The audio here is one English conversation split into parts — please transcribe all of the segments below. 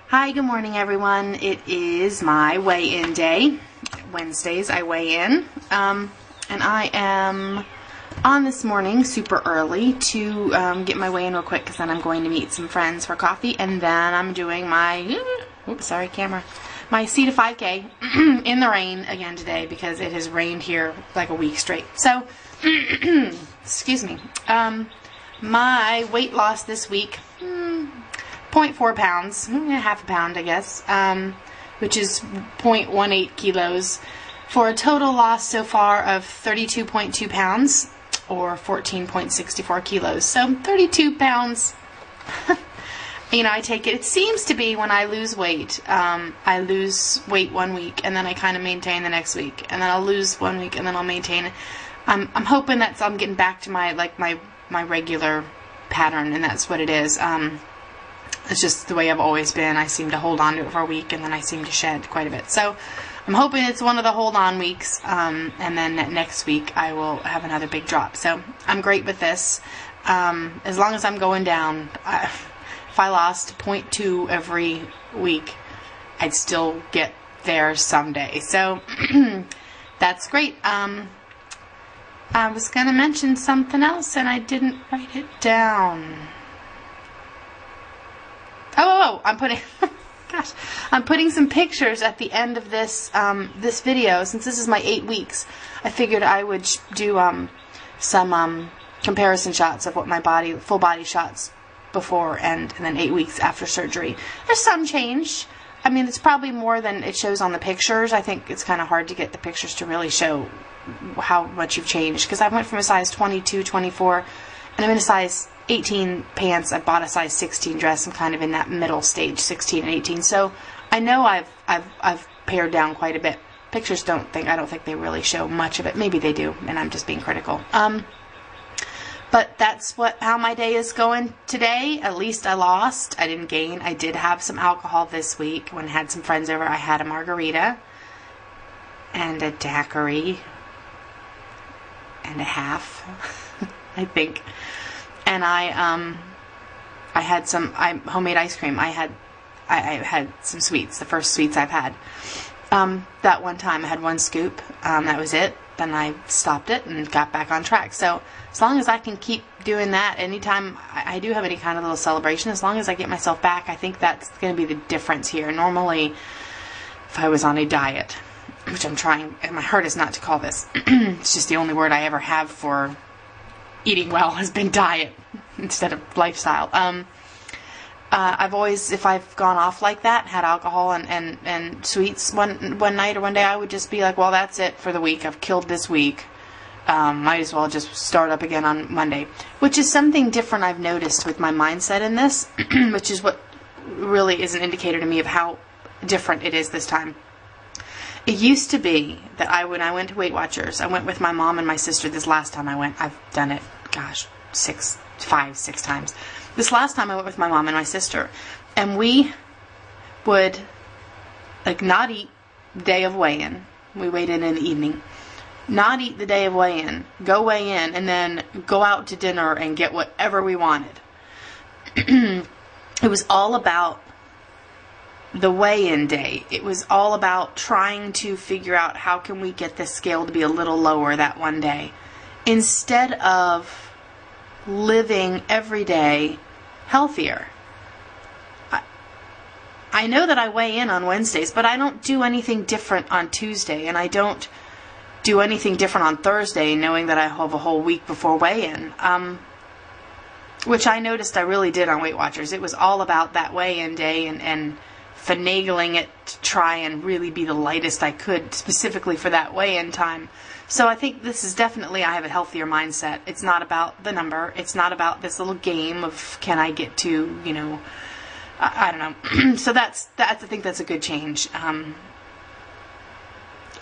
Hi, good morning everyone. It is my weigh-in day. Wednesdays I weigh in. And I am on this morning super early to get my weigh-in real quick because then I'm going to meet some friends for coffee, and then I'm doing my, oops, sorry camera, my C to 5K in the rain again today because it has rained here like a week straight. So, excuse me. My weight loss this week, 0.4 pounds, half a pound I guess, which is 0.18 kilos, for a total loss so far of 32.2 pounds or 14.64 kilos. So 32 pounds. You know, I take it seems to be when I lose weight, I lose weight 1 week and then I kind of maintain the next week, and then I'll lose 1 week and then I'll maintain. I'm hoping that I'm getting back to my regular pattern, and that's what it is. It's just the way I've always been. I seem to hold on to it for a week and then I seem to shed quite a bit. So I'm hoping it's one of the hold on weeks, and then next week I will have another big drop. So I'm great with this. As long as I'm going down, if I lost 0.2 every week, I'd still get there someday. So that's great. I was going to mention something else and I didn't write it down. Oh, I'm putting, gosh, I'm putting some pictures at the end of this this video. Since this is my 8 weeks, I figured I would do some comparison shots of what my body, full body shots before and then 8 weeks after surgery. There's some change. I mean, it's probably more than it shows on the pictures. I think it's kind of hard to get the pictures to really show how much you've changed, because I went from a size 22, 24, and I'm in a size 18 pants. I bought a size 16 dress. I'm kind of in that middle stage, 16 and 18. So I know I've pared down quite a bit. Pictures I don't think they really show much of it. Maybe they do, and I'm just being critical. But that's how my day is going today. At least I lost. I didn't gain. I did have some alcohol this week. When I had some friends over, I had a margarita and a daiquiri and a half, I think. And I had some homemade ice cream. I had some sweets, the first sweets I've had. That one time I had 1 scoop. That was it. Then I stopped it and got back on track. So as long as I can keep doing that, anytime I do have any kind of little celebration, as long as I get myself back, I think that's going to be the difference here. Normally, if I was on a diet, which I'm trying my hardest not to call this, it's just the only word I ever have for eating well has been diet instead of lifestyle. I've always, if I've gone off like that, had alcohol and sweets one night or one day, I would just be like, well, that's it for the week. I've killed this week. Might as well just start up again on Monday, which is something different I've noticed with my mindset in this, which is what really is an indicator to me of how different it is this time. It used to be that when I went to Weight Watchers, I went with my mom and my sister. This last time I went, I've done it, gosh, 5, 6 times. This last time I went with my mom and my sister, and we would not eat the day of weigh-in. We weighed in the evening. Not eat the day of weigh-in, go weigh in, and then go out to dinner and get whatever we wanted. It was all about the weigh-in day. It was all about trying to figure out how can we get this scale to be a little lower that one day, instead of living every day healthier. I know that I weigh in on Wednesdays, but I don't do anything different on Tuesday, and I don't do anything different on Thursday, knowing that I have a whole week before weigh-in, which I noticed I really did on Weight Watchers. It was all about that weigh-in day and finagling it to try and really be the lightest I could, specifically for that weigh-in time. So I think this is definitely, I have a healthier mindset. It's not about the number. It's not about this little game of can I get to, you know, I don't know. So I think that's a good change.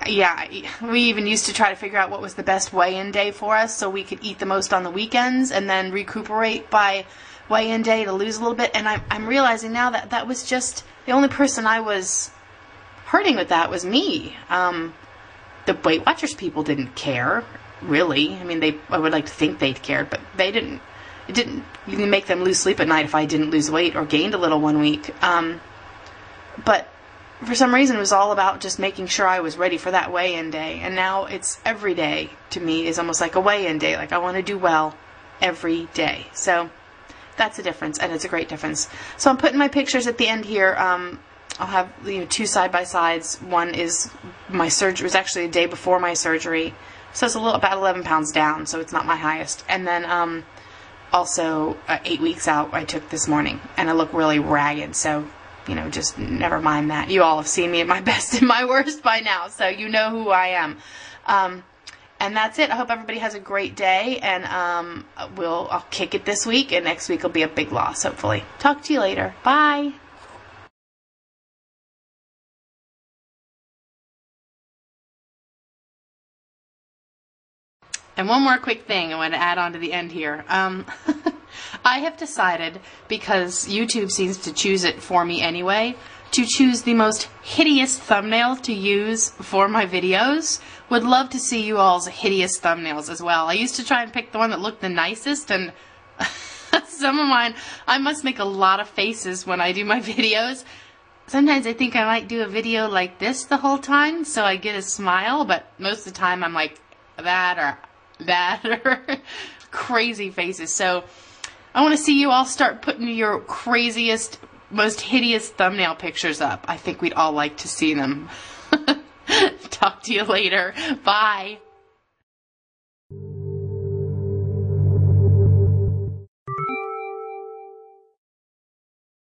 Yeah, we even used to try to figure out what was the best weigh-in day for us so we could eat the most on the weekends and then recuperate by weigh-in day to lose a little bit. And I'm realizing now that that was just the only person I was hurting with. That was me. The Weight Watchers people didn't care, really. I mean, I would like to think they'd cared, but they didn't. It didn't even make them lose sleep at night if I didn't lose weight or gained a little 1 week. But for some reason, it was all about just making sure I was ready for that weigh-in day. And now it's every day to me is almost like a weigh-in day. Like, I want to do well every day. So that's a difference, and it's a great difference. So I'm putting my pictures at the end here. I'll have, you know, 2 side-by-sides. One is my surgery. It was actually a day before my surgery. So it's about 11 pounds down, so it's not my highest. And then also 8 weeks out I took this morning, and I look really ragged. So, you know, just never mind that. You all have seen me at my best and my worst by now, so you know who I am. And that's it. I hope everybody has a great day, and I'll kick it this week, and next week will be a big loss, hopefully. Talk to you later. Bye. And one more quick thing I want to add on to the end here. I have decided, because YouTube seems to choose it for me anyway, to choose the most hideous thumbnail to use for my videos. Would love to see you all's hideous thumbnails as well. I used to try and pick the one that looked the nicest, and some of mine, I must make a lot of faces when I do my videos. Sometimes I think I might do a video like this the whole time, so I get a smile, but most of the time I'm like that or crazy faces. So I want to see you all start putting your craziest, most hideous thumbnail pictures up. I think we'd all like to see them. Talk to you later. Bye.